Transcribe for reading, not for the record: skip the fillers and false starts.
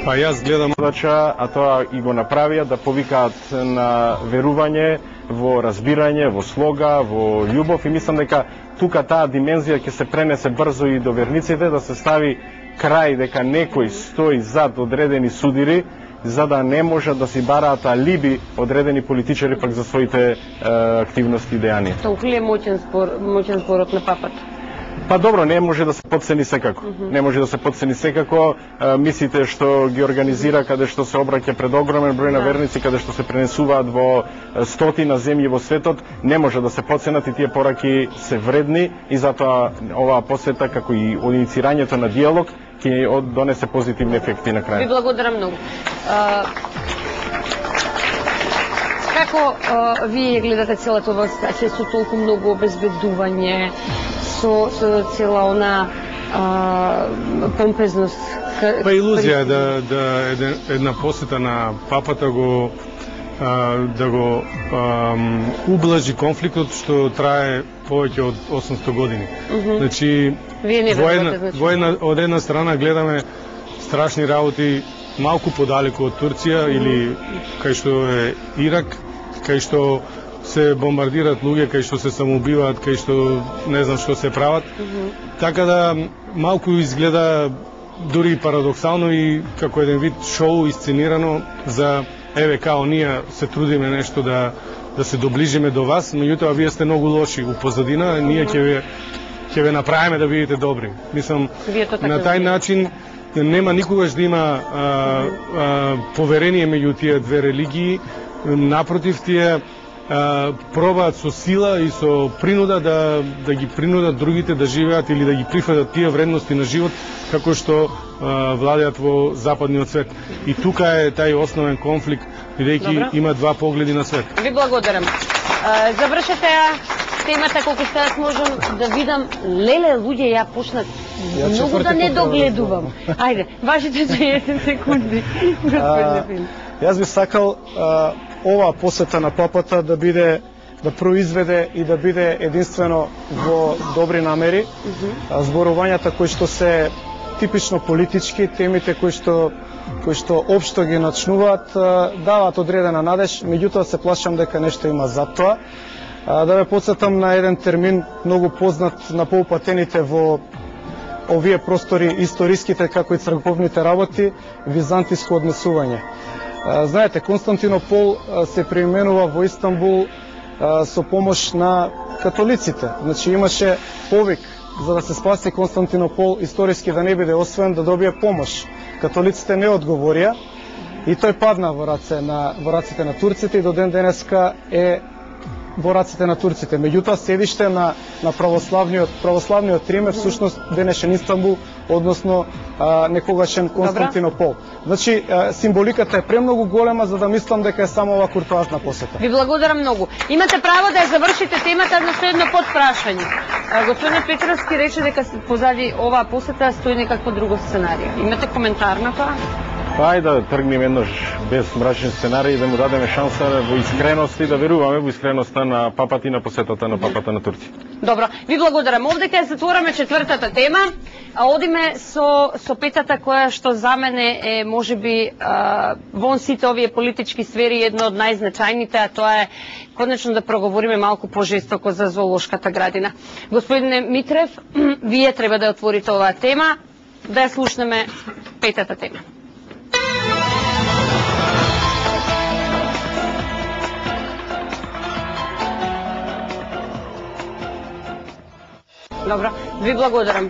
Па јас гледам задача, а тоа и го направија да повикаат на верување, во разбирање, во слога, во љубов, и мислам дека тука таа димензија ќе се пренесе брзо и до верниците, да се стави крај дека некој стои зад одредени судири, за да не можат да си бараат алиби одредени политичари пак за своите активности и дејанија. Толку ли е моќен зборот на папата? Па добро, не може да се потцени секако. Не може да се потцени секако. Мислите што ги организира, каде што се обраќа пред огромен број на верници, каде што се пренесуваат во стотина земји во светот, не може да се потценат, и тие пораки се вредни, и затоа оваа посета, како и иницирањето на диалог, ќе донесе позитивни ефекти на крај. Ви благодарам многу. Како вие гледате целата оваа ситуација со толку многу обезбедување, со цела она помпезност? Па илузија да една посета на папата да го ублажи конфликтот што трае повеќе од 800 години. Значи, од една страна гледаме страшни работи малку подалеку од Турција или кај што е Ирак, кај што се бомбардираат луѓе, кај што се самоубиваат, кај што не знам што се прават. Така да малку изгледа дури парадоксално и како еден вид шоу исценирано за еве као ние се трудиме нешто да се доближиме до вас, меѓутоа вие сте многу лоши у позадина, ние ќе ве направиме да бидете добри. Мислам, на тај начин нема никогаш да има поверение меѓу тие две религии. Напротив, тие пробаат со сила и со принуда да ги принудат другите да живеат или да ги прифатат тие вредности на живот како што владеат во западниот свет. И тука е тај основен конфликт, бидејќи има два погледи на свет. Ви благодарам. Завршете ја темата колку што јас можам да видам. Леле, луѓе, ја почнат многу да не догледувам. Ајде, вашите 30 секунди, господине Филип. Јас би сакал оваа посета на папата да биде, да произведе и да биде единствено во добри намери. Зборувањата кои што се типично политички, темите кои што општо ги начнуваат, даваат одредена надеж, меѓутоа се плашам дека нешто има зад тоа. Да ве потсетам на еден термин многу познат на поупатените во овие простори, историските како и црковните работи, византиско однесување. Знаете, Константинопол се преименува во Истанбул со помош на католиците. Значи имаше повик за да се спаси Константинопол историски да не биде освоен, да добие помош. Католиците не одговорија и тој падна во раците на турците и до ден денеска е во раците на турците. Меѓутоа седиште на православниот Рим е всушност денешен Истанбул, односно некогашен Константинопол. Значи символиката е премногу голема за да мислам дека е само ова куртоазна посета. Ви благодарам многу. Имате право да ја завршите темата на едно подпрашање. Господин Петровски рече дека позади оваа посета стои некакво друго сценарија. Имате коментар на тоа? Ајде да тргнеме еднаш без мрачни сценарии и да му дадеме шанса во искреност и да веруваме во искреноста на папата и на посетата на папата на Турција. Добро, ви благодарам. Овде ќе затвораме четвртата тема, а одиме со петата која што за мене е можеби вон сите овие политички сфери едно од најзначајните, а тоа е конечно да проговориме малку пожестоко за зоолошката градина. Господине Митрев, вие треба да отворите оваа тема, да ја слушнеме петата тема. Добро, ви благодарам.